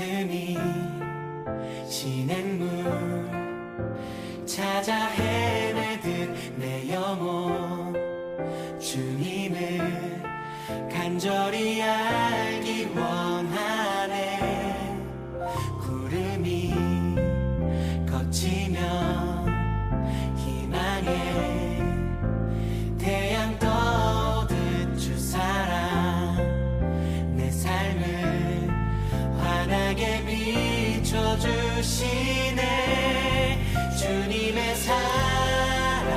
사슴이 시냇물 찾아 헤매듯 내 영혼 주님을 간절히 알기 원하네. 구름이 걷히면 희망에 태양 떠듯 주 사랑 내 삶을 환하게 비춰주시네. 주님의 사랑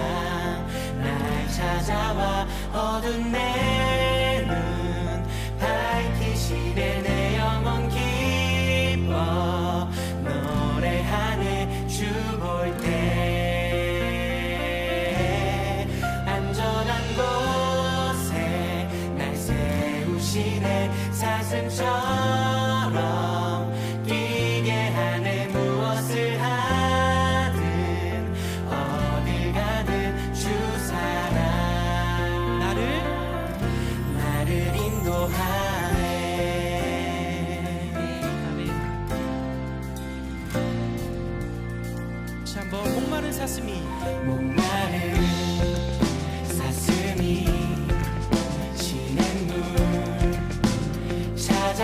날 찾아와 어두운 내 눈 밝히시네. 내 영혼 기뻐 노래하네. 주 볼 때 안전한 곳에 날 세우시네. 사슴처럼 뛰게 하네. 무엇을 하든 어딜 가든 주 사랑 나를 인도하네. 다시 한번 목마른 사슴이 시냇물 찾아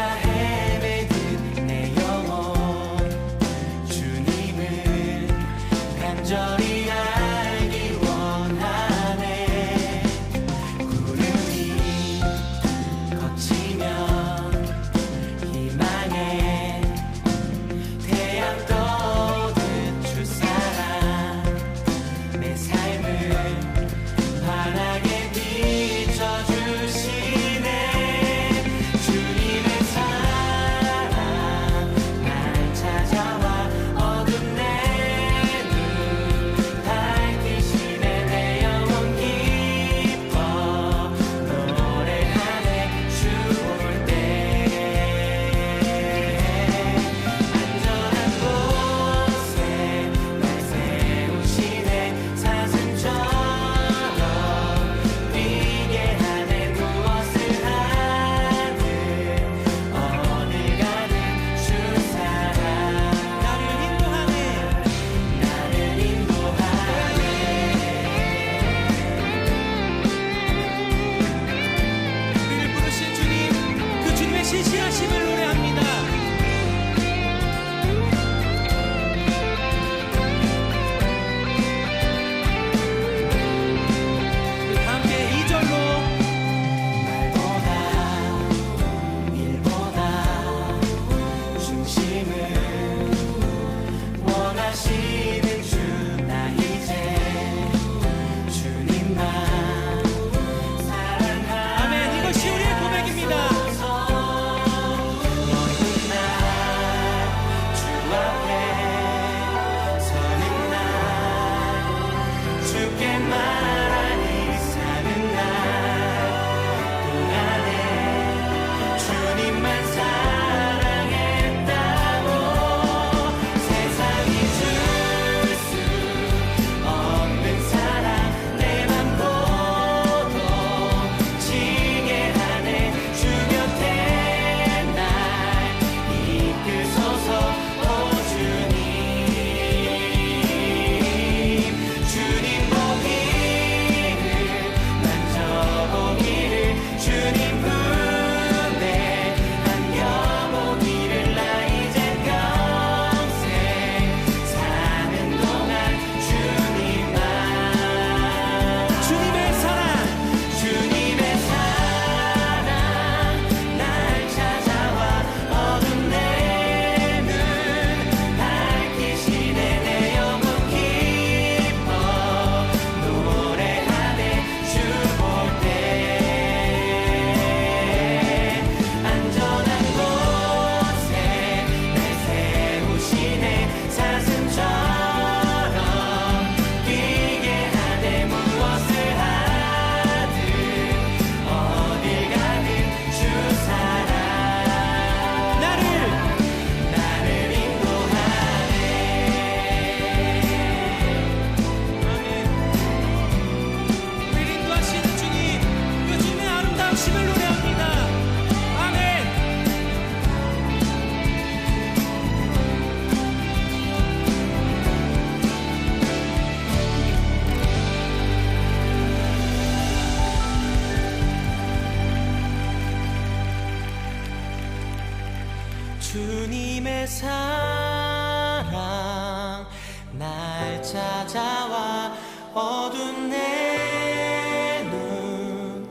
주님의 사랑 날 찾아와 어두운 내 눈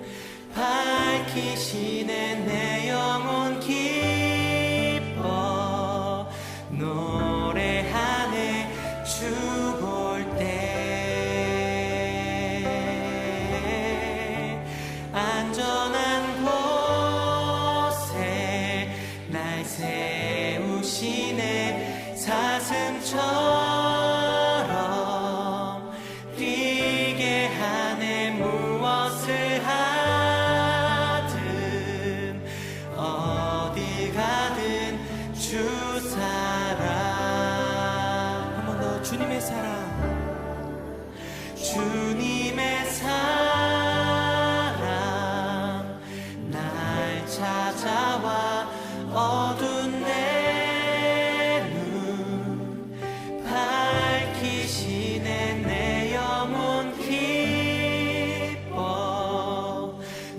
밝히시네. 내 영혼 기뻐 노래하네. 주 볼 때 안전한 곳에 날 세우시네. 사슴처럼 뛰게 하네. 무엇을 하든 어딜 가든 주 사랑. 한 번 더. 주님의 사랑 주님의 사랑 날 찾아와 어두운 내 눈 밝히시네. 내 영혼 기뻐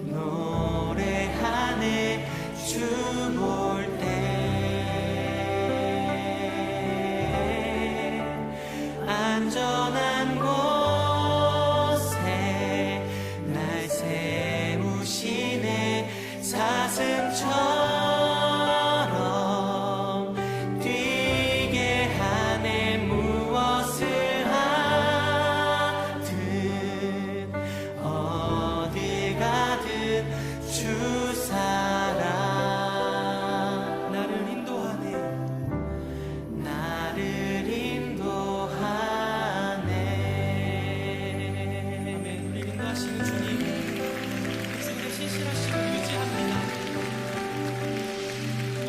노래하네. 주 볼 때 안전한 곳에 날 세우시네. 사슴처럼 뛰게 하네. 무엇을 하든 어딜 가든 주 사랑 나를 인도하네. 나를 인도하네. 아멘. 우리 인도하시는 주님 말씀에 신실하시고 유지합니다.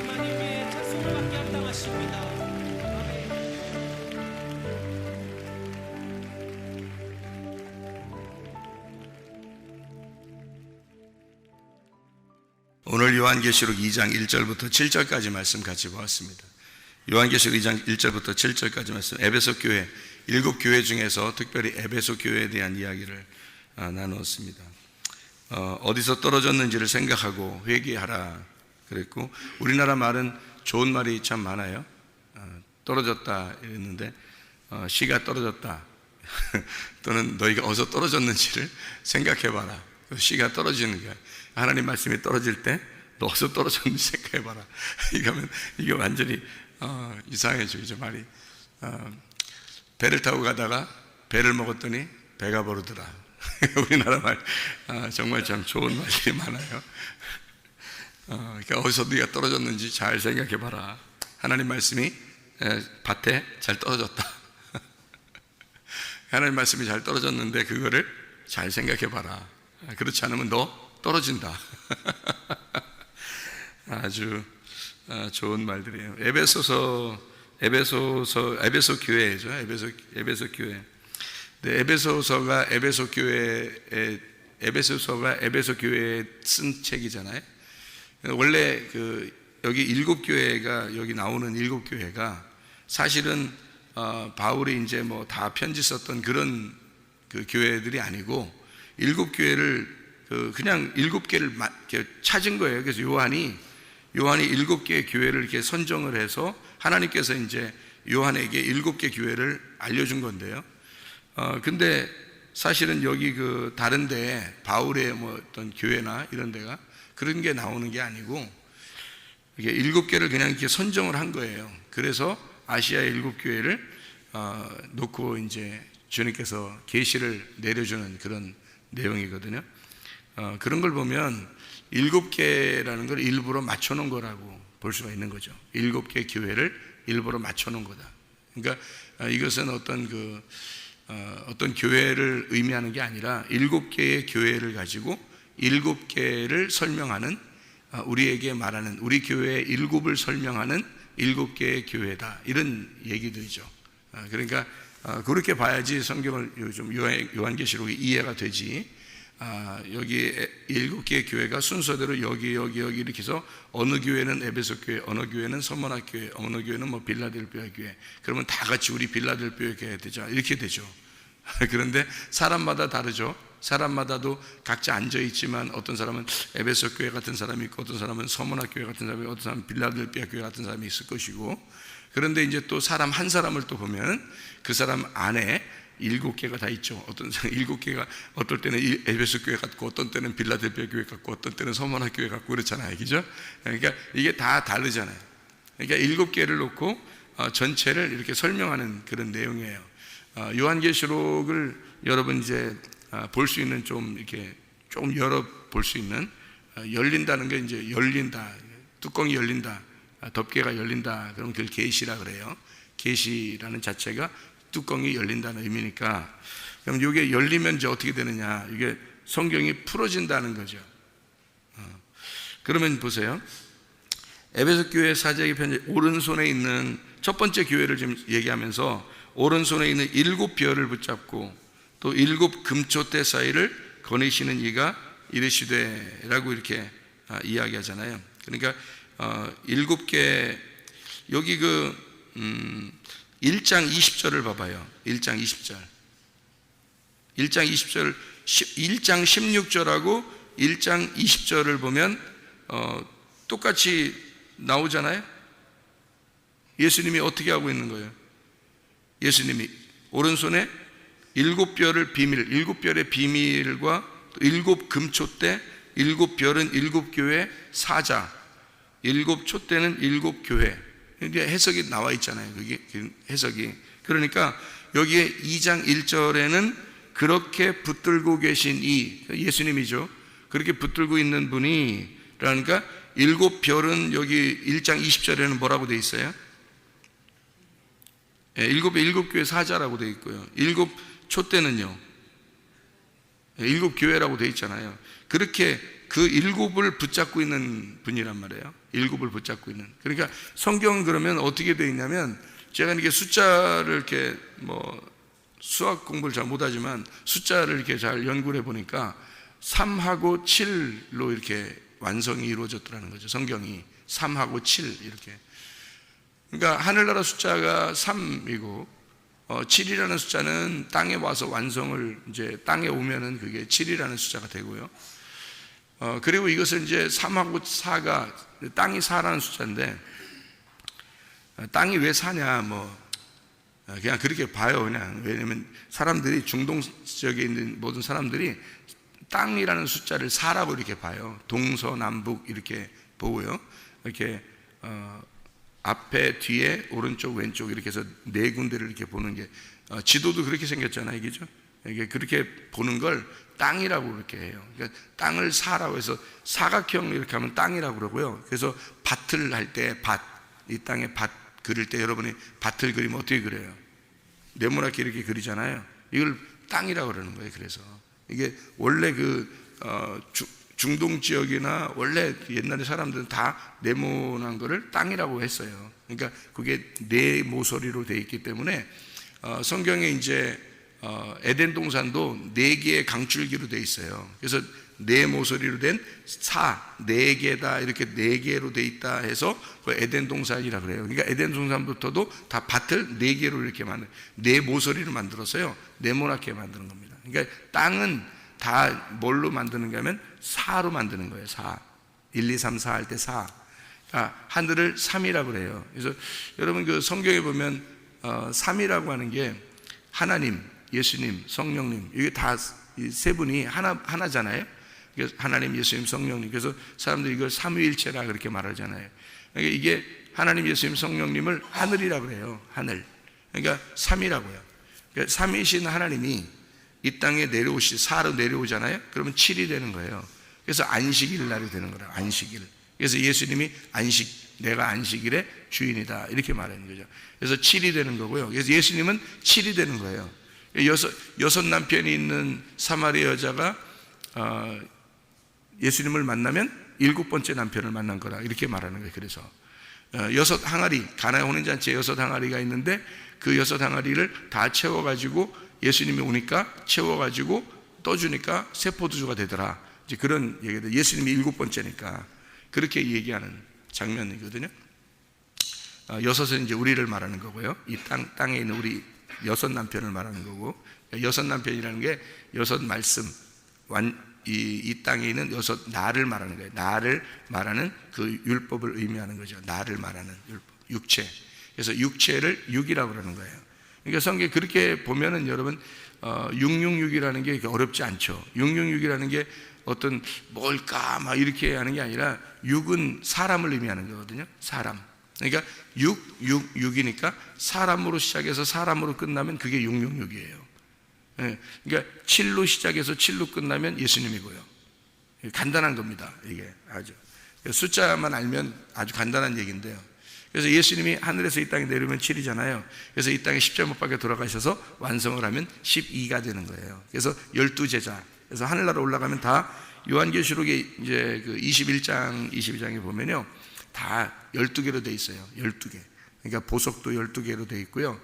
하나님 위에 찬송을 받게 합당하십니다. 아멘. 오늘 요한계시록 2장 1절부터 7절까지 말씀 같이 보았습니다. 요한계시록 2장 1절부터 7절까지 말씀, 에베소 교회, 7교회 중에서 특별히 에베소 교회에 대한 이야기를 나누었습니다. 어디서 떨어졌는지를 생각하고 회개하라 그랬고, 우리나라 말은 좋은 말이 참 많아요. 떨어졌다 이랬는데 씨가 떨어졌다 또는 너희가 어디서 떨어졌는지를 생각해봐라. 씨가 떨어지는 거야. 하나님 말씀이 떨어질 때 너 어디서 떨어졌는지 생각해봐라. 이거면 이게 완전히 이상해져 이제 말이. 배를 타고 가다가 배를 먹었더니 배가 부르더라. 우리나라 말 정말 참 좋은 말들이 많아요. 그러니까 어디서 네가 떨어졌는지 잘 생각해봐라. 하나님 말씀이 밭에 잘 떨어졌다. 하나님 말씀이 잘 떨어졌는데 그거를 잘 생각해봐라. 그렇지 않으면 너 떨어진다. 아주 좋은 말들이에요. 에베소 교회죠. 에베소 교회. 네, 에베소서가 에베소 교회에 쓴 책이잖아요. 원래 여기 7교회가, 여기 나오는 7교회가 사실은 바울이 이제 뭐 다 편지 썼던 그런 그 교회들이 아니고 7교회를 그냥 7개를 찾은 거예요. 그래서 요한이 7개의 교회를 이렇게 선정을 해서 하나님께서 이제 요한에게 7개 교회를 알려준 건데요. 근데 사실은 여기 다른데 바울의 뭐 어떤 교회나 이런 데가 그런 게 나오는 게 아니고 이게 7개를 그냥 이렇게 선정을 한 거예요. 그래서 아시아의 7교회를 놓고 이제 주님께서 계시를 내려주는 그런 내용이거든요. 그런 걸 보면 7개라는 걸 일부러 맞춰놓은 거라고 볼 수가 있는 거죠. 7개 교회를 일부러 맞춰놓은 거다. 그러니까 이것은 어떤 교회를 의미하는 게 아니라 7개의 교회를 가지고 7개를 설명하는, 우리에게 말하는, 우리 교회의 7을 설명하는 7개의 교회다, 이런 얘기들이죠. 그러니까 그렇게 봐야지 성경을 좀 요한계시록이 이해가 되지. 여기 7개의 교회가 순서대로 여기 이렇게 해서 어느 교회는 에베소 교회, 어느 교회는 서머나 교회, 어느 교회는 뭐 빌라델비아 교회, 그러면 다 같이 우리 빌라델비아 교회 되죠. 이렇게 되죠. 그런데 사람마다 다르죠. 사람마다도 각자 앉아 있지만 어떤 사람은 에베소 교회 같은 사람이 있고, 어떤 사람은 서문화 교회 같은 사람이 있고, 어떤 사람은 빌라델피아 교회 같은 사람이 있을 것이고, 그런데 이제 또 사람 한 사람을 또 보면 그 사람 안에 7개가 다 있죠. 어떤 사람 7개가 어떨 때는 에베소 교회 같고, 어떤 때는 빌라델피아 교회 같고, 어떤 때는 서문화 교회 같고 그렇잖아요, 그죠? 그러니까 이게 다 다르잖아요. 그러니까 7개를 놓고 전체를 이렇게 설명하는 그런 내용이에요. 요한계시록을 여러분 이제 볼 수 있는 좀 이렇게 조금 열어 볼 수 있는, 열린다는 게 이제 열린다, 뚜껑이 열린다, 덮개가 열린다, 그럼 그걸 계시라 그래요. 계시라는 자체가 뚜껑이 열린다는 의미니까, 그럼 이게 열리면 이제 어떻게 되느냐, 이게 성경이 풀어진다는 거죠. 그러면 보세요. 에베소 교회 사제에게 편지, 오른손에 있는 첫 번째 교회를 지금 얘기하면서 오른손에 있는 7별을 붙잡고 또 7 금초대 사이를 거니시는 이가 이르시되라고 이렇게 이야기하잖아요. 그러니까 7개, 여기 1장 20절을 봐봐요. 1장 20절 1장 16절하고 1장 20절을 보면 똑같이 나오잖아요. 예수님이 어떻게 하고 있는 거예요? 예수님이 오른손에 7별을 비밀, 7별의 비밀과 7 금초대, 7별은 7교회 사자, 7 촛대는 7교회. 이게 해석이 나와 있잖아요. 그게 해석이. 그러니까 여기에 2장 1절에는 그렇게 붙들고 계신 이 예수님이죠. 그렇게 붙들고 있는 분이, 그러니까 7별은 여기 1장 20절에는 뭐라고 되어 있어요? 7교회 사자라고 되어 있고요. 7 촛대는요, 7교회라고 되어 있잖아요. 그렇게 그 7을 붙잡고 있는 분이란 말이에요. 7을 붙잡고 있는. 그러니까 성경은 그러면 어떻게 되어 있냐면, 제가 이렇게 숫자를 이렇게 수학 공부를 잘 못하지만 숫자를 이렇게 잘 연구를 해보니까 3하고 7로 이렇게 완성이 이루어졌더라는 거죠. 성경이 3하고 7 이렇게. 그러니까 하늘나라 숫자가 3이고 7이라는 숫자는 땅에 와서 완성을, 이제 땅에 오면은 그게 7이라는 숫자가 되고요. 그리고 이것을 이제 3하고 4가, 땅이 4라는 숫자인데, 땅이 왜 4냐, 그냥 그렇게 봐요, 그냥. 왜냐면 사람들이, 중동 지역에 있는 모든 사람들이 땅이라는 숫자를 4라고 이렇게 봐요. 동서남북 이렇게 보고요. 이렇게, 앞에, 뒤에, 오른쪽, 왼쪽 이렇게 해서 4군데를 이렇게 보는 게, 지도도 그렇게 생겼잖아요, 이게죠? 이게 그렇게 보는 걸 땅이라고 그렇게 해요. 그러니까 땅을 사라고 해서 사각형 이렇게 하면 땅이라고 그러고요. 그래서 밭을 할 때 밭, 이 땅에 밭 그릴 때 여러분이 밭을 그리면 어떻게 그려요? 네모나게 이렇게 그리잖아요. 이걸 땅이라고 그러는 거예요. 그래서 이게 원래 중동 지역이나 원래 옛날에 사람들은 다 네모난 거를 땅이라고 했어요. 그러니까 그게 네 모서리로 되어 있기 때문에 성경에 이제 에덴 동산도 4개의 강줄기로 되어 있어요. 그래서 네 모서리로 된 4개다 이렇게 4개로 되어 있다 해서 에덴 동산이라 그래요. 그러니까 에덴 동산부터도 다 밭을 4개로 이렇게 네 모서리로 만들어서요, 네모나게 만드는 겁니다. 그러니까 땅은 다 뭘로 만드는가 하면 4로 만드는 거예요. 4. 1, 2, 3, 4 할 때 4. 하늘을 3이라고 그래요. 그래서 여러분 그 성경에 보면 3이라고 하는 게 하나님, 예수님, 성령님, 이게 다 이 세 분이 하나잖아요. 그래서 하나님, 예수님, 성령님. 그래서 사람들이 이걸 삼위일체라 그렇게 말하잖아요. 그러니까 이게 하나님, 예수님, 성령님을 하늘이라고 그래요. 하늘. 그러니까 3이라고요. 그러니까 3위신 하나님이 이 땅에 내려오시, 4로 내려오잖아요. 그러면 7이 되는 거예요. 그래서 안식일 날이 되는 거예요. 안식일. 그래서 예수님이 내가 안식일의 주인이다 이렇게 말하는 거죠. 그래서 7이 되는 거고요. 그래서 예수님은 7이 되는 거예요. 여섯 남편이 있는 사마리아 여자가 예수님을 만나면 7번째 남편을 만난 거라 이렇게 말하는 거예요. 그래서 6 항아리, 가나에 혼인잔치에 6 항아리가 있는데 그 6 항아리를 다 채워가지고 예수님이 오니까 채워가지고 떠주니까 새 포도주가 되더라. 이제 그런 얘기들. 예수님이 7번째니까 그렇게 얘기하는 장면이거든요. 6은 이제 우리를 말하는 거고요. 이 땅에 있는 우리 여섯 남편을 말하는 거고, 여섯 남편이라는 게 여섯 말씀, 이 땅에 있는 여섯 나를 말하는 거예요. 나를 말하는 그 율법을 의미하는 거죠. 나를 말하는 율법, 육체. 그래서 육체를 육이라고 그러는 거예요. 그러니까 성경에 그렇게 보면은 여러분 666이라는 게 어렵지 않죠. 666이라는 게 어떤 뭘까 막 이렇게 하는 게 아니라 6은 사람을 의미하는 거거든요. 사람. 그러니까 6이니까 사람으로 시작해서 사람으로 끝나면 그게 666이에요. 그러니까 7로 시작해서 7로 끝나면 예수님이고요. 간단한 겁니다. 이게 아주 숫자만 알면 아주 간단한 얘기인데요. 그래서 예수님이 하늘에서 이 땅에 내려오면 7이잖아요. 그래서 이 땅에 십자가 못 박혀 돌아가셔서 완성을 하면 12가 되는 거예요. 그래서 12제자. 그래서 하늘나라 올라가면 다 요한계시록에 이제 그 21장, 22장에 보면요. 다 12개로 돼 있어요. 12개. 그러니까 보석도 12개로 돼 있고요.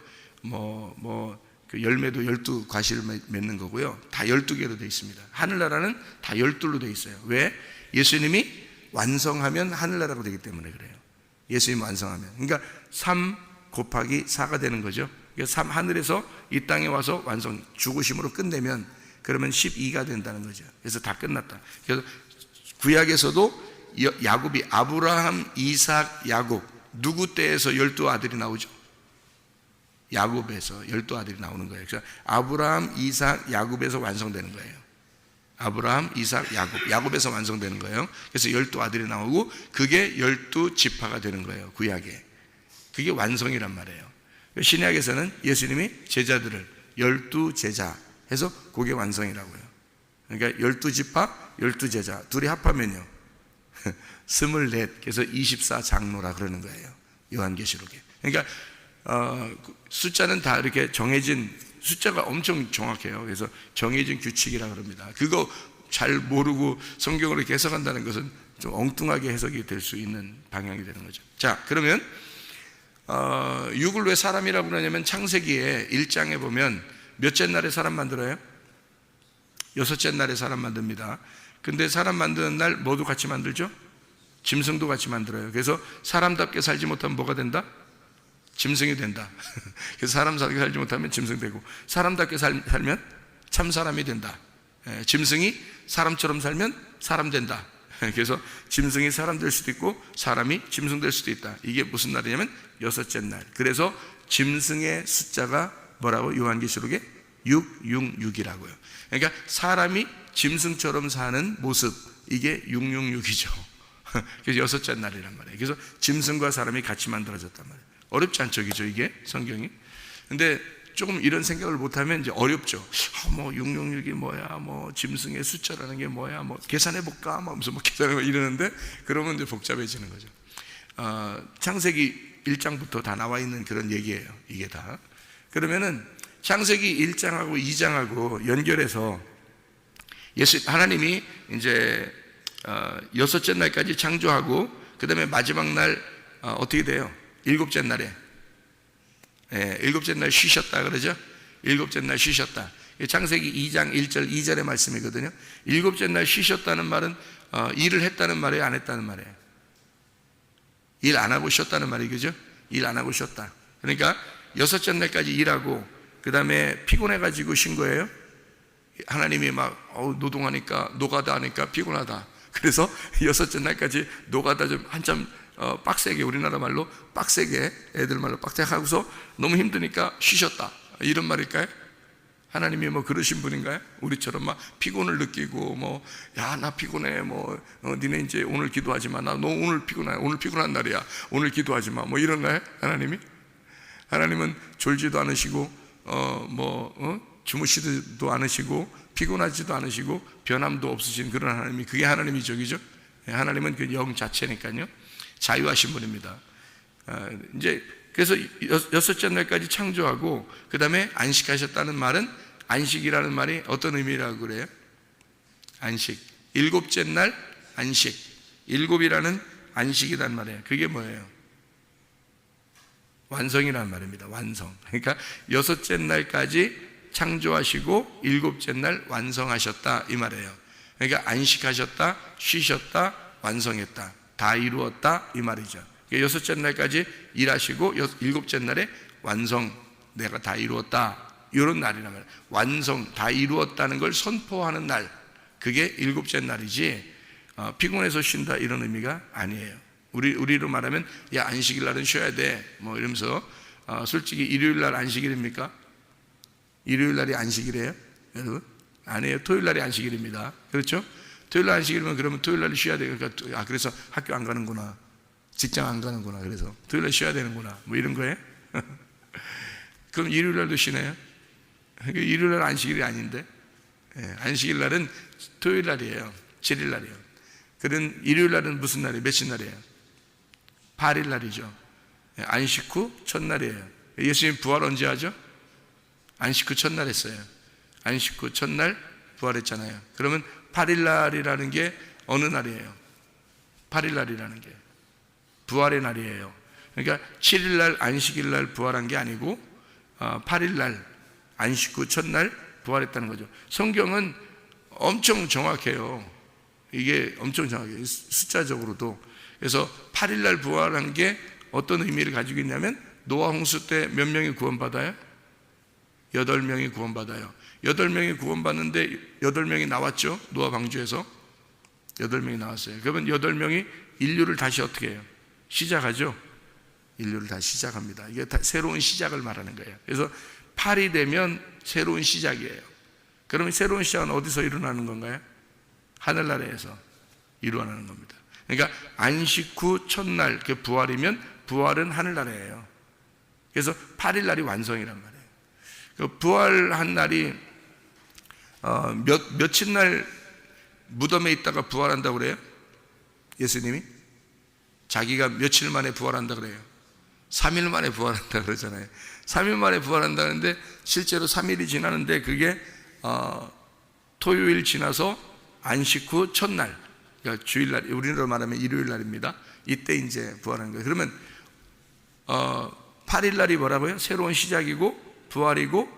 그 열매도 12과실을 맺는 거고요. 다 12개로 돼 있습니다. 하늘나라는 다 12로 돼 있어요. 왜? 예수님이 완성하면 하늘나라가 되기 때문에 그래요. 예수님 완성하면. 그러니까 3 곱하기 4가 되는 거죠. 그러니까 3 하늘에서 이 땅에 와서 완성, 죽으심으로 끝내면 그러면 12가 된다는 거죠. 그래서 다 끝났다. 그래서 구약에서도 야곱이 아브라함, 이삭, 야곱 누구 때에서 12아들이 나오죠? 야곱에서 12아들이 나오는 거예요. 그래서 아브라함, 이삭, 야곱에서 완성되는 거예요. 아브라함, 이삭, 야곱에서 완성되는 거예요. 그래서 12아들이 나오고 그게 12지파가 되는 거예요. 구약에. 그게 완성이란 말이에요. 신약에서는 예수님이 제자들을 12제자 해서 그게 완성이라고요. 그러니까 12지파, 12제자 둘이 합하면요 24, 그래서 24장로라 그러는 거예요. 요한계시록에. 그러니까 숫자는 다 이렇게 정해진, 숫자가 엄청 정확해요. 그래서 정해진 규칙이라 그럽니다. 그거 잘 모르고 성경을 이렇게 해석한다는 것은 좀 엉뚱하게 해석이 될 수 있는 방향이 되는 거죠. 자, 그러면 6을 왜 사람이라고 그러냐면 창세기에 1장에 보면 몇째 날에 사람 만들어요? 6째 날에 사람 만듭니다. 근데 사람 만드는 날 뭐도 같이 만들죠? 짐승도 같이 만들어요. 그래서 사람답게 살지 못하면 뭐가 된다? 짐승이 된다. 그래서 사람답게 살지 못하면 짐승 되고, 사람답게 살면 참 사람이 된다. 짐승이 사람처럼 살면 사람 된다. 그래서 짐승이 사람 될 수도 있고 사람이 짐승 될 수도 있다. 이게 무슨 날이냐면 6째 날. 그래서 짐승의 숫자가 뭐라고? 요한계시록에 666이라고요. 그러니까 사람이 짐승처럼 사는 모습, 이게 666이죠. 그래서 6째 날이란 말이에요. 그래서 짐승과 사람이 같이 만들어졌단 말이에요. 어렵지 않죠, 그죠? 이게 성경이. 근데 조금 이런 생각을 못하면 이제 어렵죠. 666이 뭐야, 짐승의 숫자라는 게 뭐야, 계산해볼까, 하면서 계산해봐 이러는데, 그러면 이제 복잡해지는 거죠. 창세기 1장부터 다 나와 있는 그런 얘기예요, 이게 다. 그러면은 창세기 1장하고 2장하고 연결해서 하나님이 이제 6째 날까지 창조하고, 그 다음에 마지막 날 어떻게 돼요? 7째 날에 7째 날 쉬셨다 그러죠? 7째 날 쉬셨다. 창세기 2장 1절 2절의 말씀이거든요. 7째 날 쉬셨다는 말은 일을 했다는 말이에요, 안 했다는 말이에요? 일 안 하고 쉬었다는 말이에요, 그죠? 일 안 하고 쉬었다. 그러니까 6째 날까지 일하고 그 다음에 피곤해가지고 쉰 거예요. 하나님이 막 노동하니까, 노가다 하니까 피곤하다. 그래서 6째 날까지 노가다 좀 한참 빡세게, 우리나라 말로 빡세게, 애들 말로 빡세게 하고서 너무 힘드니까 쉬셨다, 이런 말일까요? 하나님이 그러신 분인가요? 우리처럼 막 피곤을 느끼고 야, 나 피곤해, 니네 이제 오늘 기도하지 마, 나 너 오늘 피곤해, 오늘 피곤한 날이야, 오늘 기도하지 마, 이런가요? 하나님은 졸지도 않으시고 주무시지도 않으시고 피곤하지도 않으시고 변함도 없으신 그런 하나님이, 그게 하나님이죠, 그죠? 하나님은 그 영 자체니까요. 자유하신 분입니다. 이제 그래서 6째 날까지 창조하고 그 다음에 안식하셨다는 말은, 안식이라는 말이 어떤 의미라고 그래요? 안식. 7째 날 안식. 7이라는 안식이란 말이에요. 그게 뭐예요? 완성이라는 말입니다. 완성. 그러니까 6째 날까지 창조하시고 7째 날 완성하셨다, 이 말이에요. 그러니까 안식하셨다, 쉬셨다, 완성했다, 다 이루었다, 이 말이죠. 6째 날까지 일하시고 7째 날에 완성, 내가 다 이루었다, 이런 날이란 말이에요. 완성, 다 이루었다는 걸 선포하는 날, 그게 일곱째 날이지 피곤해서 쉰다 이런 의미가 아니에요. 우리로 말하면 야, 안식일 날은 쉬어야 돼 뭐 이러면서 솔직히 일요일 날 안식일입니까? 일요일 날이 안식일이에요? 여러분? 아니에요. 토요일 날이 안식일입니다. 그렇죠? 토요일 날 안식일이면 그러면 토요일 날 쉬어야 돼요. 그러니까 그래서 학교 안 가는구나, 직장 안 가는구나, 그래서 토요일 날 쉬어야 되는구나, 뭐 이런 거예요? 그럼 일요일 날도 쉬네요? 그러니까 일요일 날 안식일이 아닌데, 안식일 날은 토요일 날이에요. 7일 날이에요. 그런 일요일 날은 무슨 날이에요? 며칠 날이에요? 8일 날이죠. 안식 후 첫날이에요. 예수님 부활 언제 하죠? 안식 후 첫날 했어요. 안식 후 첫날 부활했잖아요. 그러면 8일 날이라는 게 어느 날이에요? 8일 날이라는 게 부활의 날이에요. 그러니까 7일 날 안식일 날 부활한 게 아니고 8일 날 안식 후 첫날 부활했다는 거죠. 성경은 엄청 정확해요. 이게 엄청 정확해요, 숫자적으로도. 그래서 8일 날 부활한 게 어떤 의미를 가지고 있냐면, 노아 홍수 때 몇 명이 구원받아요? 8명이 구원받아요. 8명이 구원받는데 8명이 나왔죠. 노아 방주에서 8명이 나왔어요. 그러면 8명이 인류를 다시 어떻게 해요? 시작하죠. 인류를 다시 시작합니다. 이게 다 새로운 시작을 말하는 거예요. 그래서 8이 되면 새로운 시작이에요. 그러면 새로운 시작은 어디서 일어나는 건가요? 하늘나라에서 일어나는 겁니다. 그러니까 안식 후 첫날, 그 부활이면 부활은 하늘나라예요. 그래서 8일 날이 완성이란 말이에요. 그 부활한 날이 며칠 날 무덤에 있다가 부활한다고 그래요? 예수님이 자기가 며칠 만에 부활한다고 그래요? 3일 만에 부활한다고 그러잖아요. 3일 만에 부활한다는데 실제로 3일이 지나는데 그게 토요일 지나서 안식 후 첫날, 그러니까 주일날, 우리로 말하면 일요일 날입니다. 이때 이제 부활하는 거예요. 그러면 8일 날이 뭐라고요? 새로운 시작이고 부활이고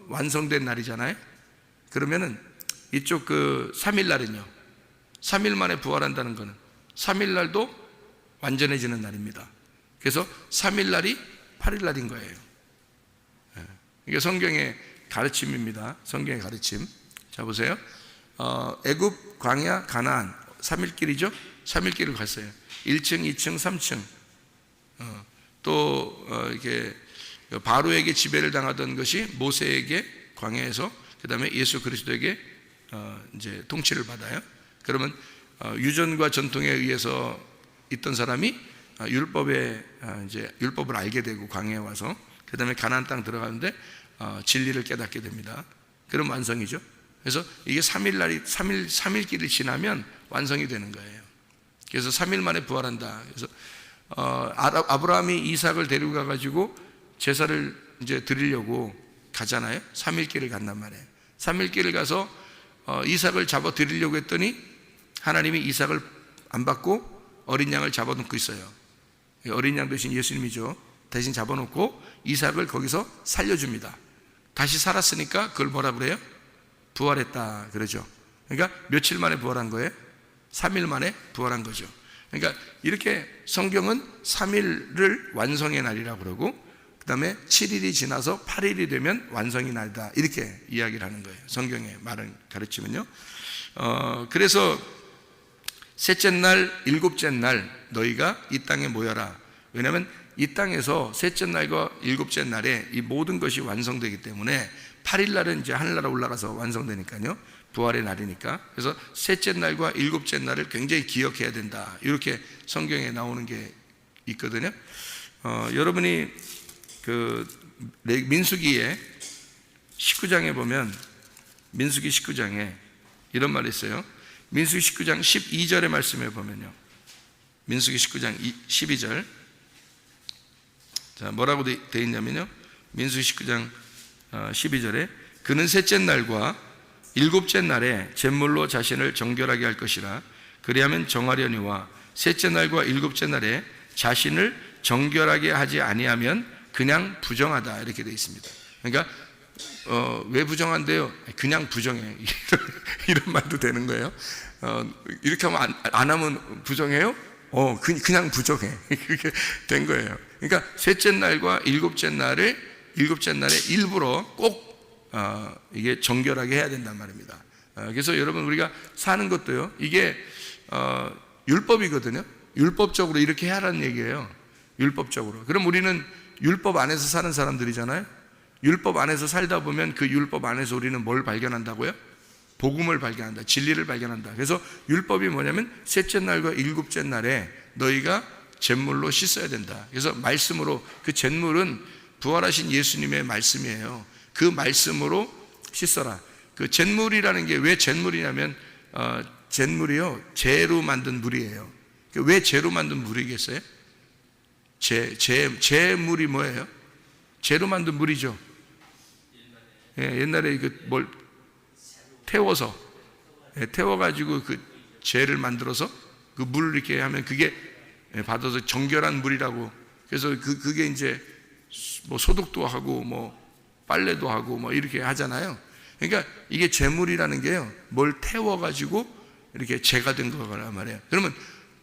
완성된 날이잖아요. 그러면은 이쪽 그 3일 날은요, 3일 만에 부활한다는 거는 3일 날도 완전해지는 날입니다. 그래서 3일 날이 8일 날인 거예요. 이게 성경의 가르침입니다. 성경의 가르침. 자, 보세요. 애굽, 광야, 가나안 3일 길이죠. 3일 길을 갔어요. 1층, 2층, 3층. 또 이렇게 바로에게 지배를 당하던 것이 모세에게 광야에서, 그 다음에 예수 그리스도에게 이제 통치를 받아요. 그러면 유전과 전통에 의해서 있던 사람이 이제 율법을 알게 되고 광야에 와서, 그 다음에 가나안 땅 들어가는데 진리를 깨닫게 됩니다. 그럼 완성이죠. 그래서 이게 3일 길을 지나면 완성이 되는 거예요. 그래서 3일 만에 부활한다. 그래서 아브라함이 이삭을 데리고 가가지고 제사를 이제 드리려고 가잖아요. 3일 길을 간단 말이에요. 3일 길을 가서 이삭을 잡아 드리려고 했더니 하나님이 이삭을 안 받고 어린 양을 잡아놓고 있어요. 어린 양 대신 예수님이죠. 대신 잡아놓고 이삭을 거기서 살려줍니다. 다시 살았으니까 그걸 뭐라 그래요? 부활했다 그러죠. 그러니까 며칠 만에 부활한 거예요? 3일 만에 부활한 거죠. 그러니까 이렇게 성경은 3일을 완성의 날이라고 그러고, 그 다음에 7일이 지나서 8일이 되면 완성의 날이다, 이렇게 이야기를 하는 거예요. 성경의 말은 가르치면요. 그래서 셋째 날, 일곱째 날 너희가 이 땅에 모여라. 왜냐하면 이 땅에서 셋째 날과 일곱째 날에 이 모든 것이 완성되기 때문에 8일 날은 이제 하늘나라 올라가서 완성되니까요. 부활의 날이니까. 그래서 셋째 날과 일곱째 날을 굉장히 기억해야 된다, 이렇게 성경에 나오는 게 있거든요. 여러분이 그 민수기에 19장에 보면, 민수기 19장에 이런 말이 있어요. 민수기 19장 12절의 말씀에 보면요, 민수기 19장 12절, 자, 뭐라고 되어 있냐면요, 민수기 19장 12절에 그는 셋째 날과 일곱째 날에 제물로 자신을 정결하게 할 것이라. 그리하면 정하려니와 셋째 날과 일곱째 날에 자신을 정결하게 하지 아니하면 그냥 부정하다, 이렇게 되어 있습니다. 그러니까 왜 부정한데요? 그냥 부정해. 이런 말도 되는 거예요. 이렇게 하면 안 하면 부정해요? 그냥 부정해. 그렇게 된 거예요. 그러니까 셋째 날과 일곱째 날을 일곱째 날에 일부러 꼭 이게 정결하게 해야 된단 말입니다. 그래서 여러분 우리가 사는 것도요, 이게 율법이거든요. 율법적으로 이렇게 하라는 얘기예요. 율법적으로. 그럼 우리는 율법 안에서 사는 사람들이잖아요. 율법 안에서 살다 보면 그 율법 안에서 우리는 뭘 발견한다고요? 복음을 발견한다. 진리를 발견한다. 그래서 율법이 뭐냐면 셋째 날과 일곱째 날에 너희가 잿물로 씻어야 된다. 그래서 말씀으로, 그 잿물은 부활하신 예수님의 말씀이에요. 그 말씀으로 씻어라. 그 잿물이라는 게 왜 잿물이냐면 잿물이요, 재로 만든 물이에요. 왜 재로 만든 물이겠어요? 재물이 뭐예요? 재로 만든 물이죠. 예, 옛날에 뭘 태워서, 태워가지고 그 재를 만들어서 그 물을 이렇게 하면 그게 받아서 정결한 물이라고. 그래서 그게 이제 뭐 소독도 하고 뭐 빨래도 하고 뭐 이렇게 하잖아요. 그러니까 이게 재물이라는 게요, 뭘 태워가지고 이렇게 재가 된 거란 말이에요. 그러면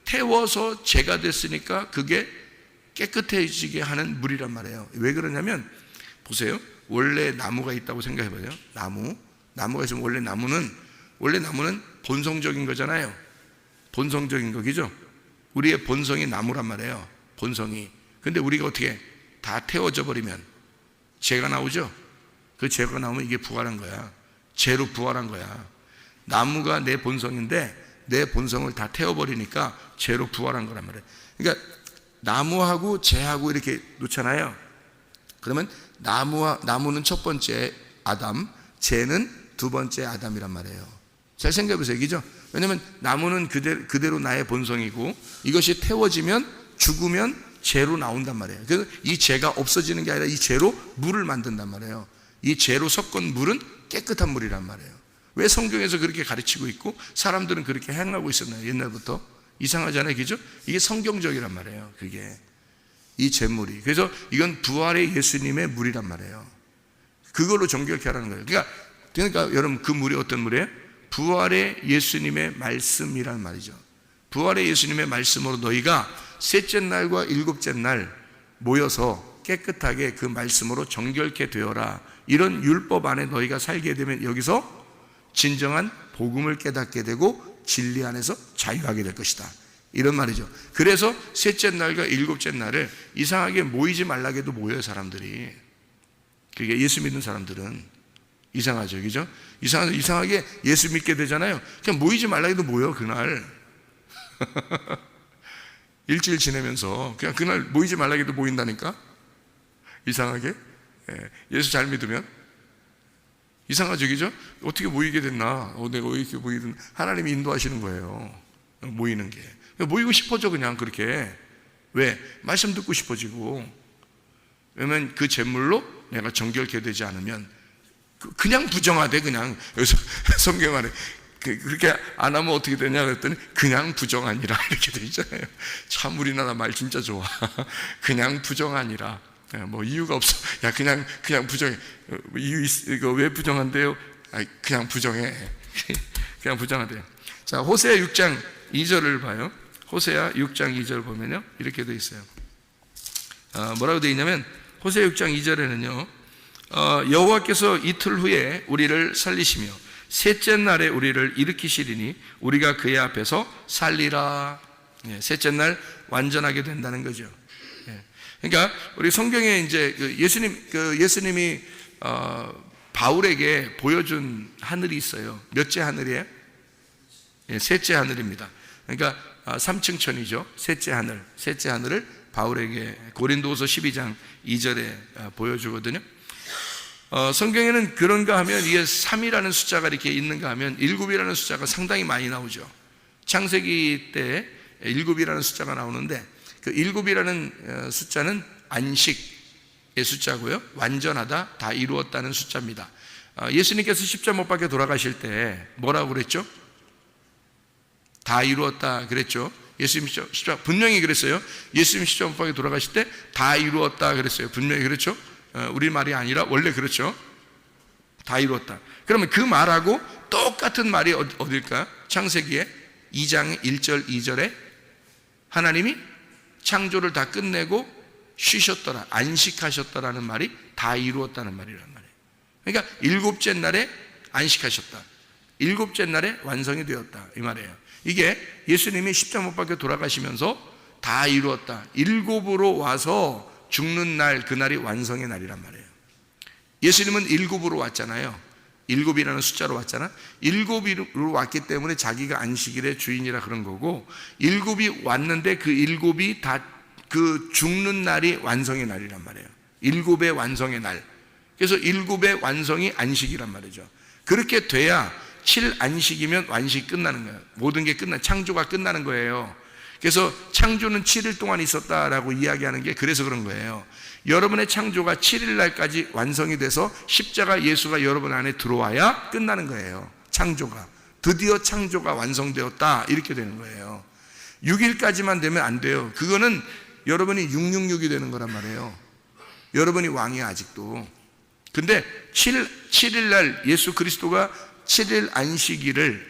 태워서 재가 됐으니까 그게 깨끗해지게 하는 물이란 말이에요. 왜 그러냐면 보세요. 원래 나무가 있다고 생각해봐요. 나무가 있으면 원래 나무는 본성적인 거잖아요. 본성적인 거기죠. 우리의 본성이 나무란 말이에요. 본성이. 근데 우리가 어떻게 다 태워져 버리면 재가 나오죠. 그 재가 나오면 이게 부활한 거야. 재로 부활한 거야. 나무가 내 본성인데 내 본성을 다 태워버리니까 재로 부활한 거란 말이에요. 그러니까 나무하고 재하고 이렇게 놓잖아요. 그러면 나무는 첫 번째 아담, 재는 두 번째 아담이란 말이에요. 잘 생각해 보세요. 이죠? 왜냐하면 나무는 그대로 나의 본성이고 이것이 태워지면 죽으면 재로 나온단 말이에요. 그래서 이 재가 없어지는 게 아니라 이 재로 물을 만든단 말이에요. 이 재로 섞은 물은 깨끗한 물이란 말이에요. 왜 성경에서 그렇게 가르치고 있고 사람들은 그렇게 행하고 있었나요? 옛날부터. 이상하잖아요. 그죠? 이게 성경적이란 말이에요. 그게 이 재물이. 그래서 이건 부활의 예수님의 물이란 말이에요. 그걸로 정결케 하라는 거예요. 그러니까 여러분 그 물이 어떤 물이에요? 부활의 예수님의 말씀이란 말이죠. 부활의 예수님의 말씀으로 너희가 셋째 날과 일곱째 날 모여서 깨끗하게 그 말씀으로 정결케 되어라. 이런 율법 안에 너희가 살게 되면 여기서 진정한 복음을 깨닫게 되고 진리 안에서 자유하게 될 것이다. 이런 말이죠. 그래서 셋째 날과 일곱째 날을 이상하게 모이지 말라게도 모여요, 사람들이. 그게 예수 믿는 사람들은. 이상하죠, 그죠? 이상하게 예수 믿게 되잖아요. 그냥 모이지 말라게도 모여, 그날. 일주일 지내면서 그냥 그날 모이지 말라게도 모인다니까? 이상하게. 예수 잘 믿으면. 이상하죠, 그죠? 어떻게 모이게 됐나? 내가 왜 이렇게 모이든 하나님이 인도하시는 거예요. 모이는 게. 모이고 싶어져, 그냥 그렇게. 왜? 말씀 듣고 싶어지고. 왜냐면 그 제물로 내가 정결케 되지 않으면 그냥 부정하대, 그냥. 여기서 성경 안에 그렇게 안 하면 어떻게 되냐 그랬더니 그냥 부정하니라 이렇게 돼 있잖아요. 참 우리나라 말 진짜 좋아. 그냥 부정하니라. 뭐 이유가 없어. 야, 그냥 부정해. 이유 이거 왜 부정한대요? 그냥 부정해. 그냥 부정하대요. 자, 호세아 6장 2절을 봐요. 호세아 6장 2절 보면요, 이렇게 돼 있어요. 뭐라고 돼 있냐면 호세아 6장 2절에는요, 여호와께서 이틀 후에 우리를 살리시며 셋째 날에 우리를 일으키시리니 우리가 그의 앞에서 살리라. 셋째 날 완전하게 된다는 거죠. 그러니까 우리 성경에 이제 예수님이 바울에게 보여준 하늘이 있어요. 몇째 하늘이에요? 셋째 하늘입니다. 그러니까 3층 천이죠. 셋째 하늘을 바울에게 고린도후서 12장 2절에 보여주거든요. 성경에는 그런가 하면 이게 3이라는 숫자가 이렇게 있는가 하면 7이라는 숫자가 상당히 많이 나오죠. 창세기 때 7이라는 숫자가 나오는데 그 7이라는 숫자는 안식의 숫자고요, 완전하다, 다 이루었다는 숫자입니다. 예수님께서 십자가 못 박혀 돌아가실 때 뭐라고 그랬죠? 다 이루었다 그랬죠. 예수님 십자가 분명히 그랬어요. 예수님 십자가 못 박혀 돌아가실 때 다 이루었다 그랬어요. 분명히 그랬죠. 우리 말이 아니라 원래 그렇죠. 다 이루었다. 그러면 그 말하고 똑같은 말이 어딜까? 창세기에 2장 1절 2절에 하나님이 창조를 다 끝내고 쉬셨더라, 안식하셨다라는 말이 다 이루었다는 말이란 말이에요. 그러니까 일곱째 날에 안식하셨다, 일곱째 날에 완성이 되었다 이 말이에요. 이게 예수님이 십자가 못 박혀 돌아가시면서 다 이루었다, 일곱으로 와서 죽는 날, 그날이 완성의 날이란 말이에요. 예수님은 일곱으로 왔잖아요. 일곱이라는 숫자로 왔잖아. 일곱으로 왔기 때문에 자기가 안식일의 주인이라 그런 거고, 일곱이 왔는데 그 일곱이 다 그 죽는 날이 완성의 날이란 말이에요. 일곱의 완성의 날. 그래서 일곱의 완성이 안식이란 말이죠. 그렇게 돼야 7안식이면 완식이 끝나는 거예요. 모든 게 창조가 끝나는 거예요. 그래서 창조는 7일 동안 있었다라고 이야기하는 게 그래서 그런 거예요. 여러분의 창조가 7일 날까지 완성이 돼서 십자가 예수가 여러분 안에 들어와야 끝나는 거예요. 창조가 드디어 창조가 완성되었다 이렇게 되는 거예요. 6일까지만 되면 안 돼요. 그거는 여러분이 666이 되는 거란 말이에요. 여러분이 왕이야 아직도. 근데 7일 날 예수 그리스도가 7일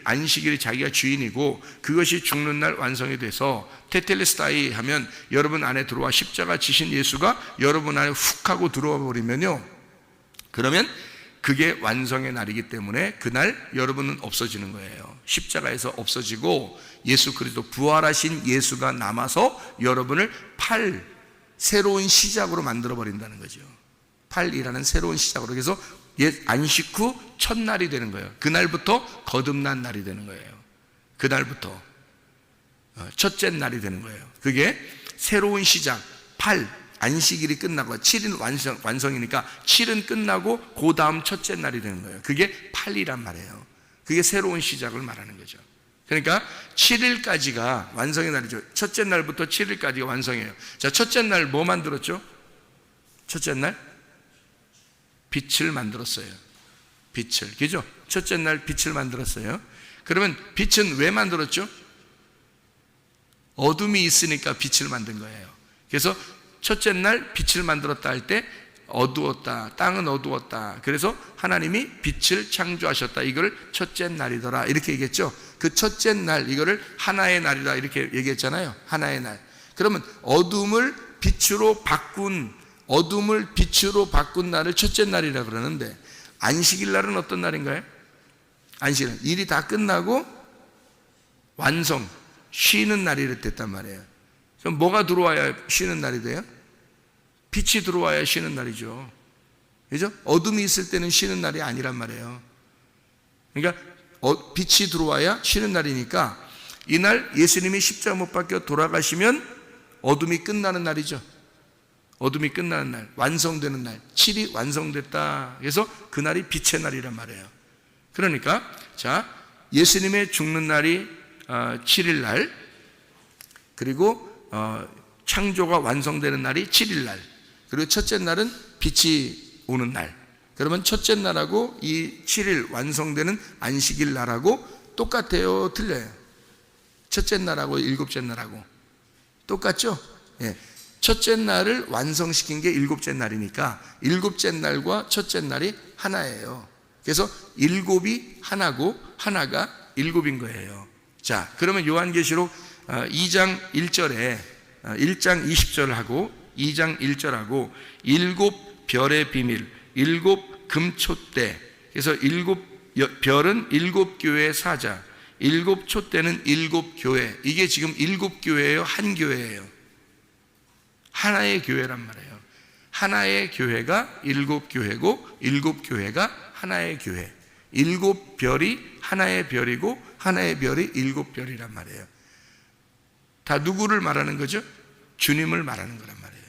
안식일이 자기가 주인이고, 그것이 죽는 날 완성이 돼서 테텔레스타이 하면 여러분 안에 들어와 십자가 지신 예수가 여러분 안에 훅 하고 들어와 버리면요, 그러면 그게 완성의 날이기 때문에 그날 여러분은 없어지는 거예요. 십자가에서 없어지고 예수 그리스도 부활하신 예수가 남아서 여러분을 새로운 시작으로 만들어 버린다는 거죠. 8이라는 새로운 시작으로. 그래서 안식 후 첫날이 되는 거예요. 그날부터 거듭난 날이 되는 거예요. 그날부터 첫째 날이 되는 거예요. 그게 새로운 시작. 안식일이 끝나고 7일 완성이니까 7은 끝나고 그 다음 첫째 날이 되는 거예요. 그게 8이란 말이에요. 그게 새로운 시작을 말하는 거죠. 그러니까 7일까지가 완성의 날이죠. 첫째 날부터 7일까지가 완성이에요. 자, 첫째 날 뭐 만들었죠? 첫째 날 빛을 만들었어요. 빛을, 그죠? 첫째 날 빛을 만들었어요. 그러면 빛은 왜 만들었죠? 어둠이 있으니까 빛을 만든 거예요. 그래서 첫째 날 빛을 만들었다 할 때 어두웠다, 땅은 어두웠다. 그래서 하나님이 빛을 창조하셨다. 이걸 첫째 날이더라 이렇게 얘기했죠. 그 첫째 날, 이거를 하나의 날이다 이렇게 얘기했잖아요. 하나의 날. 그러면 어둠을 빛으로 바꾼 날을 첫째 날이라 그러는데, 안식일 날은 어떤 날인가요? 안식일, 일이 다 끝나고 완성, 쉬는 날이 됐단 말이에요. 그럼 뭐가 들어와야 쉬는 날이 돼요? 빛이 들어와야 쉬는 날이죠. 그죠? 어둠이 있을 때는 쉬는 날이 아니란 말이에요. 그러니까 빛이 들어와야 쉬는 날이니까, 이날 예수님이 십자가 못 박혀 돌아가시면 어둠이 끝나는 날이죠. 어둠이 끝나는 날, 완성되는 날, 7이 완성됐다. 그래서 그날이 빛의 날이란 말이에요. 그러니까 자, 예수님의 죽는 날이 7일 날, 그리고 창조가 완성되는 날이 7일 날, 그리고 첫째 날은 빛이 오는 날. 그러면 첫째 날하고 이 7일 완성되는 안식일 날하고 똑같아요, 틀려요? 첫째 날하고 일곱째 날하고 똑같죠? 예. 첫째 날을 완성시킨 게 일곱째 날이니까 일곱째 날과 첫째 날이 하나예요. 그래서 일곱이 하나고 하나가 일곱인 거예요. 자, 그러면 요한계시록 2장 1절에 1장 20절하고 2장 1절하고 일곱 별의 비밀, 일곱 금촛대. 그래서 일곱 별은 일곱 교회의 사자, 일곱 촛대는 일곱 교회. 이게 지금 일곱 교회예요, 한 교회예요? 하나의 교회란 말이에요. 하나의 교회가 일곱 교회고 일곱 교회가 하나의 교회. 일곱 별이 하나의 별이고 하나의 별이 일곱 별이란 말이에요. 다 누구를 말하는 거죠? 주님을 말하는 거란 말이에요.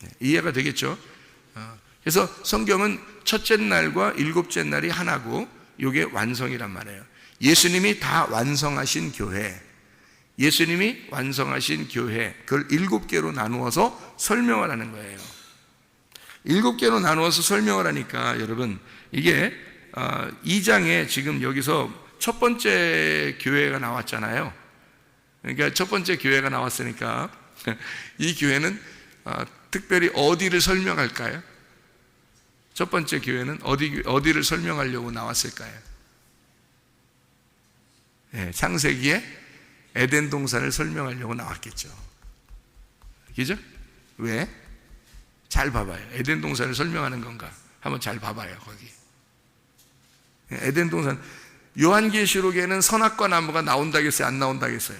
네, 이해가 되겠죠? 그래서 성경은 첫째 날과 일곱째 날이 하나고 이게 완성이란 말이에요. 예수님이 다 완성하신 교회, 예수님이 완성하신 교회, 그걸 7개로 나누어서 설명을 하는 거예요. 7개로 나누어서 설명을 하니까 여러분, 이게 2장에 지금 여기서 첫 번째 교회가 나왔잖아요. 그러니까 첫 번째 교회가 나왔으니까 이 교회는 특별히 어디를 설명할까요? 첫 번째 교회는 어디를 설명하려고 나왔을까요? 네, 창세기에 에덴 동산을 설명하려고 나왔겠죠. 그죠? 왜? 잘 봐봐요. 에덴 동산을 설명하는 건가? 한번 잘 봐봐요. 거기 에덴 동산, 요한계시록에는 선악과 나무가 나온다겠어요? 안 나온다겠어요?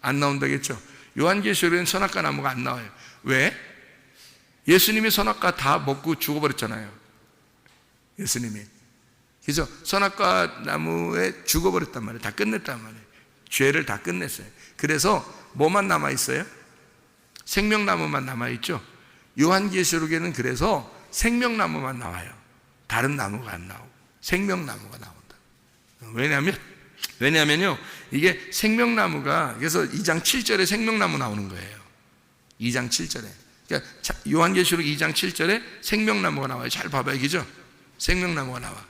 안 나온다겠죠? 요한계시록에는 선악과 나무가 안 나와요. 왜? 예수님이 선악과 다 먹고 죽어버렸잖아요. 예수님이, 그죠? 선악과 나무에 죽어버렸단 말이에요. 다 끝냈단 말이에요. 죄를 다 끝냈어요. 그래서 뭐만 남아있어요? 생명나무만 남아있죠. 요한계시록에는 그래서 생명나무만 나와요. 다른 나무가 안 나오고 생명나무가 나온다. 왜냐면요, 이게 생명나무가, 그래서 2장 7절에 생명나무 나오는 거예요. 2장 7절에. 그러니까 요한계시록 2장 7절에 생명나무가 나와요. 잘 봐봐요. 그죠? 생명나무가 나와.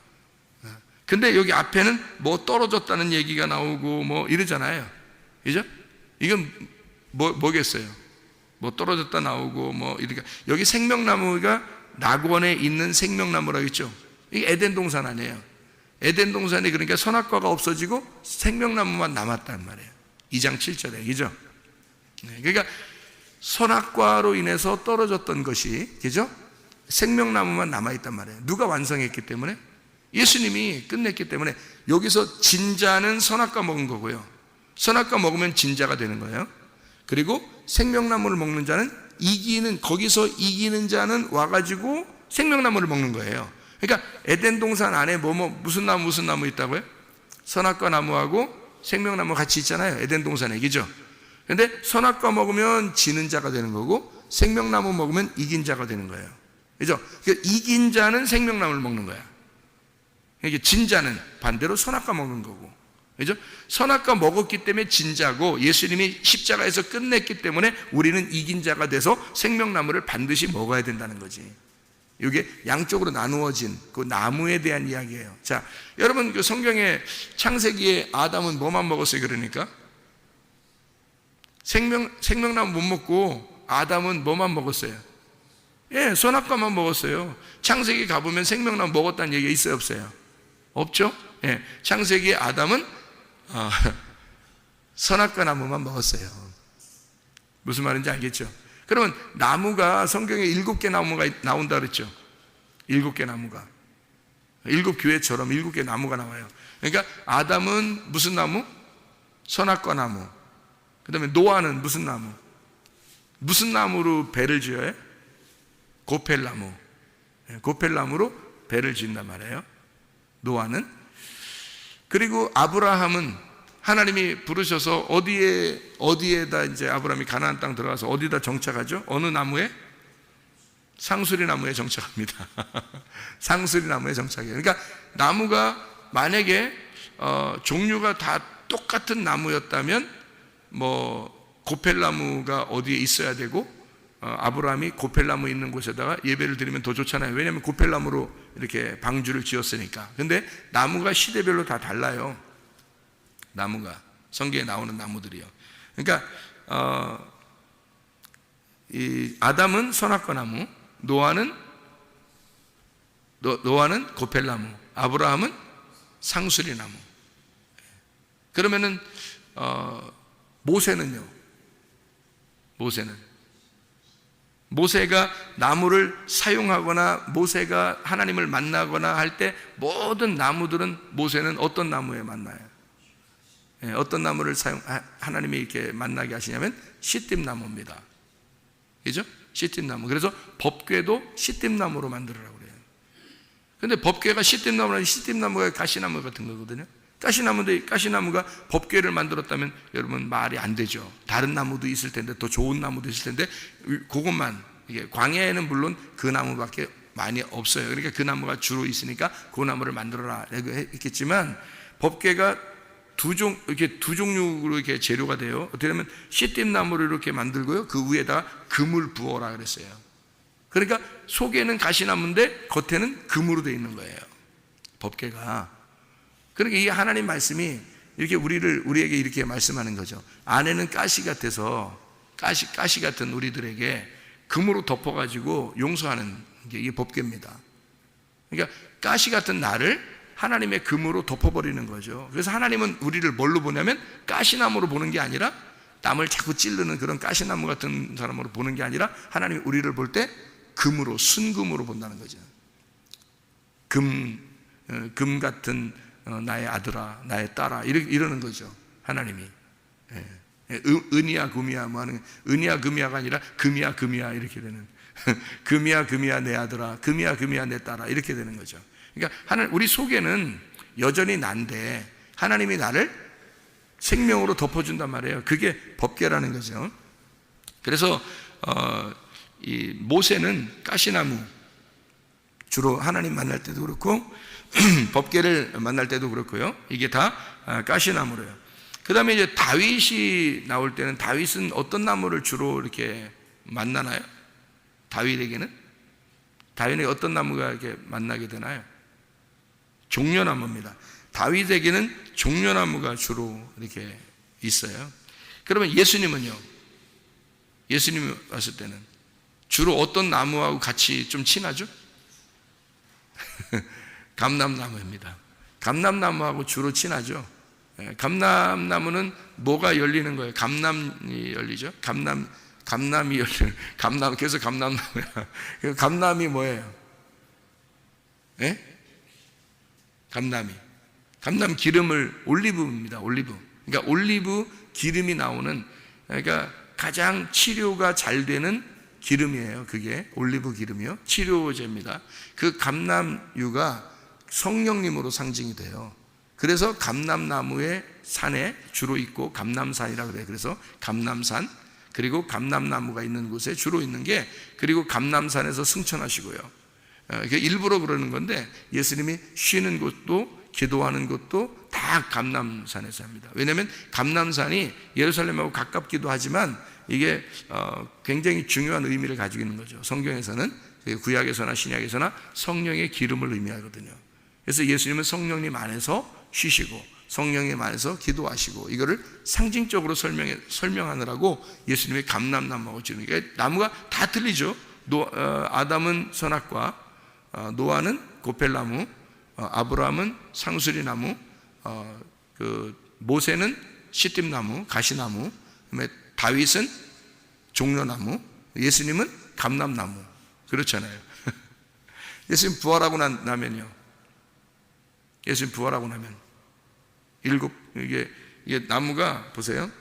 근데 여기 앞에는 뭐 떨어졌다는 얘기가 나오고 뭐 이러잖아요. 그죠? 이건 뭐겠어요? 뭐 떨어졌다 나오고 뭐 이렇게. 여기 생명나무가 낙원에 있는 생명나무라고 했죠. 이게 에덴 동산 아니에요. 에덴 동산이 그러니까 선악과가 없어지고 생명나무만 남았단 말이에요. 2장 7절에. 그죠? 그러니까 선악과로 인해서 떨어졌던 것이, 그죠? 생명나무만 남아있단 말이에요. 누가 완성했기 때문에? 예수님이 끝냈기 때문에. 여기서 진자는 선악과 먹은 거고요, 선악과 먹으면 진자가 되는 거예요. 그리고 생명나무를 먹는 자는 거기서 이기는 자는 와가지고 생명나무를 먹는 거예요. 그러니까 에덴 동산 안에 무슨 나무 있다고요? 선악과 나무하고 생명나무 같이 있잖아요. 에덴 동산에. 그죠? 근데 선악과 먹으면 지는 자가 되는 거고 생명나무 먹으면 이긴 자가 되는 거예요. 그죠? 그러니까 이긴 자는 생명나무를 먹는 거야. 이게 진 자는 반대로 선악과 먹는 거고. 그죠? 선악과 먹었기 때문에 진 자고, 예수님이 십자가에서 끝냈기 때문에 우리는 이긴 자가 돼서 생명나무를 반드시 먹어야 된다는 거지. 이게 양쪽으로 나누어진 그 나무에 대한 이야기예요. 자, 여러분, 그 성경에 창세기에 아담은 뭐만 먹었어요? 그러니까 생명나무 못 먹고 아담은 뭐만 먹었어요? 예, 선악과만 먹었어요. 창세기 가보면 생명나무 먹었다는 얘기가 있어요, 없어요? 없죠? 예, 창세기에 아담은 선악과 나무만 먹었어요. 무슨 말인지 알겠죠? 그러면 나무가 성경에 7개 나무가 나온다 그랬죠? 7개 나무가, 7교회처럼 7개 나무가 나와요. 그러니까 아담은 무슨 나무? 선악과 나무. 그 다음에 노아는 무슨 나무? 무슨 나무로 배를 지어요? 고펠나무. 고펠나무로 배를 지은단 말이에요, 노아는. 그리고 아브라함은 하나님이 부르셔서 어디에다 이제 아브라함이 가나안 땅 들어가서 어디다 정착하죠? 어느 나무에? 상수리 나무에 정착합니다. 상수리 나무에 정착해요. 그러니까 나무가 만약에 종류가 다 똑같은 나무였다면 뭐 고펠나무가 어디에 있어야 되고 아브라함이 고펠나무 있는 곳에다가 예배를 드리면 더 좋잖아요. 왜냐하면 고펠나무로 이렇게 방주를 지었으니까. 근데 나무가 시대별로 다 달라요. 나무가 성경에 나오는 나무들이요. 그러니까 이 아담은 선악과 나무, 노아는 고펠나무, 아브라함은 상수리 나무. 그러면은 모세는요? 모세가 나무를 사용하거나 모세가 하나님을 만나거나 할 때 모든 나무들은, 모세는 어떤 나무에 만나요? 어떤 나무를 하나님이 이렇게 만나게 하시냐면 시띠나무입니다. 그죠? 시띠나무. 그래서 법궤도 시띠나무로 만들으라고 그래요. 근데 법궤가 시띠나무라니, 시띠나무가 가시나무 같은 거거든요. 가시나무가 법궤를 만들었다면 여러분 말이 안 되죠. 다른 나무도 있을 텐데, 더 좋은 나무도 있을 텐데, 그것만, 이게 광야에는 물론 그 나무밖에 많이 없어요. 그러니까 그 나무가 주로 있으니까 그 나무를 만들어라 라고 했겠지만, 법궤가 두 종류로 이렇게 재료가 돼요. 어떻게 보면 시띠나무를 이렇게 만들고요, 그 위에다가 금을 부어라 그랬어요. 그러니까 속에는 가시나무인데 겉에는 금으로 되어 있는 거예요, 법궤가. 그러니까 이 하나님 말씀이 이렇게 우리에게 이렇게 말씀하는 거죠. 안에는 가시 같아서, 가시 같은 우리들에게 금으로 덮어가지고 용서하는 게 이게 법궤입니다. 그러니까 가시 같은 나를 하나님의 금으로 덮어버리는 거죠. 그래서 하나님은 우리를 뭘로 보냐면 가시나무로 보는 게 아니라 남을 자꾸 찌르는 그런 가시나무 같은 사람으로 보는 게 아니라 하나님이 우리를 볼 때 금으로, 순금으로 본다는 거죠. 금 같은 나의 아들아, 나의 딸아, 이러는 거죠. 하나님이. 은이야 금이야 뭐 하는, 은이야 금이야가 아니라 금이야 금이야 이렇게 되는 금이야 금이야 내 아들아, 금이야 금이야 내 딸아, 이렇게 되는 거죠. 그러니까 우리 속에는 여전히 난데 하나님이 나를 생명으로 덮어준단 말이에요. 그게 법궤라는 거죠. 그래서 이 모세는 가시나무, 주로 하나님 만날 때도 그렇고 법궤를 만날 때도 그렇고요. 이게 다 가시나무래요. 그 다음에 이제 다윗이 나올 때는, 다윗은 어떤 나무를 주로 이렇게 만나나요? 다윗에게는 어떤 나무가 이렇게 만나게 되나요? 종려나무입니다. 다윗에게는 종려나무가 주로 이렇게 있어요. 그러면 예수님은요? 예수님이 왔을 때는 주로 어떤 나무하고 같이 좀 친하죠? 감람나무입니다. 감람나무하고 주로 친하죠. 감람나무는 뭐가 열리는 거예요? 감람이 열리죠. 감람이 열리는, 그래서 감람나무야. 감람이 뭐예요? 감람 기름을, 올리브입니다. 올리브. 그러니까 올리브 기름이 나오는, 그러니까 가장 치료가 잘 되는 기름이에요. 그게 올리브 기름이요. 치료제입니다. 그 감람유가 성령님으로 상징이 돼요. 그래서 감람나무의 산에 주로 있고 감람산이라고 그래요. 그래서 감람산, 그리고 감람나무가 있는 곳에 주로 있는 게, 그리고 감람산에서 승천하시고요. 일부러 그러는 건데 예수님이 쉬는 곳도 기도하는 곳도 다 감람산에서 합니다. 왜냐하면 감람산이 예루살렘하고 가깝기도 하지만 이게 굉장히 중요한 의미를 가지고 있는 거죠. 성경에서는, 구약에서나 신약에서나 성령의 기름을 의미하거든요. 그래서 예수님은 성령님 안에서 쉬시고 성령님 안에서 기도하시고, 이거를 상징적으로 설명하느라고 예수님의 감람나무하고 지는, 그러니까 나무가 다 틀리죠. 아담은 선악과, 노아는 고펠나무, 아브라함은 상수리나무, 모세는 시띠나무, 가시나무, 그다음에 다윗은 종려나무, 예수님은 감람나무. 그렇잖아요. 예수님 부활하고 나면요. 예수님 부활하고 나면 이게 나무가 보세요.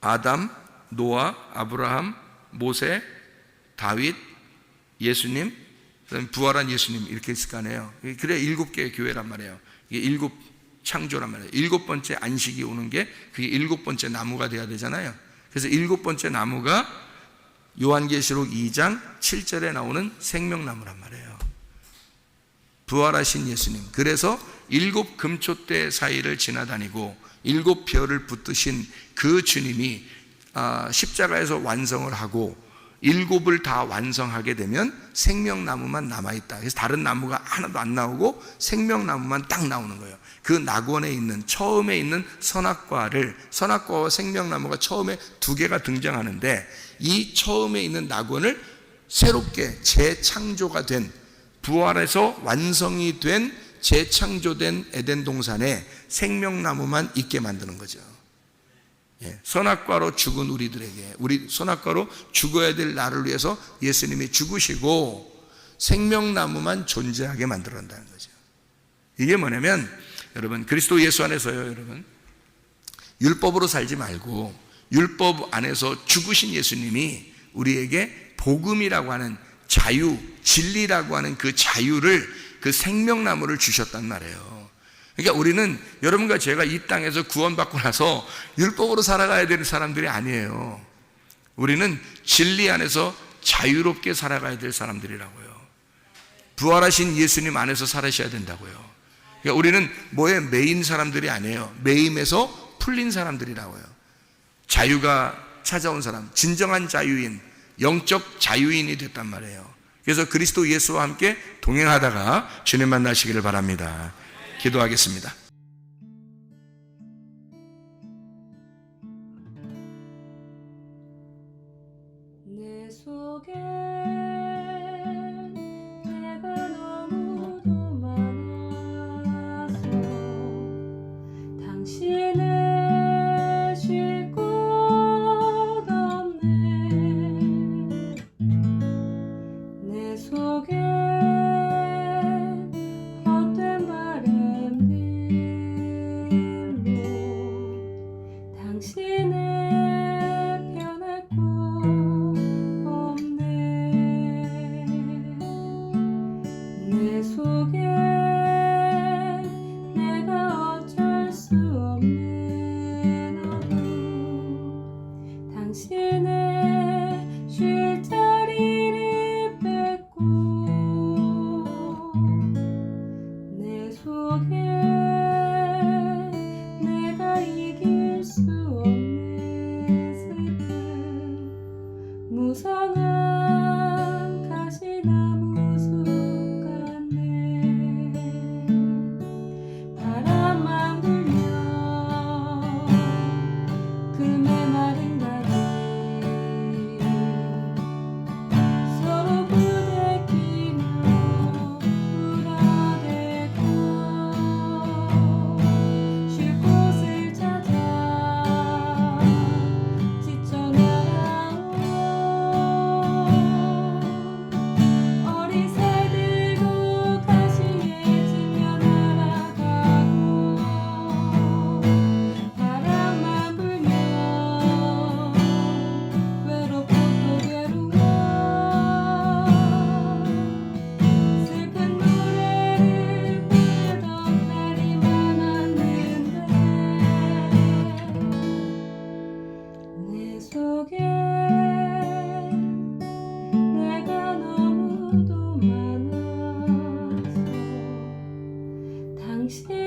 아담, 노아, 아브라함, 모세, 다윗, 예수님, 그다음에 부활한 예수님, 이렇게 있을 거 아니에요. 그래 7개의 교회란 말이에요. 이게 7 창조란 말이에요. 7번째 안식이 오는 게 그게 7번째 나무가 돼야 되잖아요. 그래서 7번째 나무가 요한계시록 2장 7절에 나오는 생명나무란 말이에요. 부활하신 예수님. 그래서 7 금초대 사이를 지나다니고 7 별을 붙드신 그 주님이 십자가에서 완성을 하고 7을 다 완성하게 되면 생명나무만 남아있다. 그래서 다른 나무가 하나도 안 나오고 생명나무만 딱 나오는 거예요. 그 낙원에 있는, 처음에 있는 선악과와 생명나무가 처음에 2개가 등장하는데, 이 처음에 있는 낙원을 새롭게 재창조가 된, 부활해서 완성이 된, 재창조된 에덴 동산에 생명나무만 있게 만드는 거죠. 선악과로 죽은 우리들에게, 우리 선악과로 죽어야 될 나를 위해서 예수님이 죽으시고 생명나무만 존재하게 만들어낸다는 거죠. 이게 뭐냐면, 여러분, 그리스도 예수 안에서요, 여러분, 율법으로 살지 말고 율법 안에서 죽으신 예수님이 우리에게 복음이라고 하는 자유, 진리라고 하는 그 자유를, 그 생명나무를 주셨단 말이에요. 그러니까 우리는, 여러분과 제가 이 땅에서 구원받고 나서 율법으로 살아가야 되는 사람들이 아니에요. 우리는 진리 안에서 자유롭게 살아가야 될 사람들이라고요. 부활하신 예수님 안에서 살아셔야 된다고요. 그러니까 우리는 뭐에 매인 사람들이 아니에요. 매임에서 풀린 사람들이라고요. 자유가 찾아온 사람, 진정한 자유인, 영적 자유인이 됐단 말이에요. 그래서 그리스도 예수와 함께 동행하다가 주님 만나시기를 바랍니다. 기도하겠습니다. 내 속에 내가 너무도 많아서 당신을 쉴 곳 당신의 변할 곳 없네. 내 속에 내가 어쩔 수 없는 어둠, 당신의 쉴 자리를 뺏고 내 속에 내가 이길 수 없는 슬픔, 무성한 가시나무 숲 같네. 바람만 불면 그 메마른 다리 서로 부대끼며 울어대고 쉴 곳을 찾아 지쳐 날아온 어린 살 들고 가시에 지며 날아가고, 바람만 불면 외롭고 또 괴로워 슬픈 노래를 부르던 날이 많았는데 내 속에 내가 너무도 많아서 당신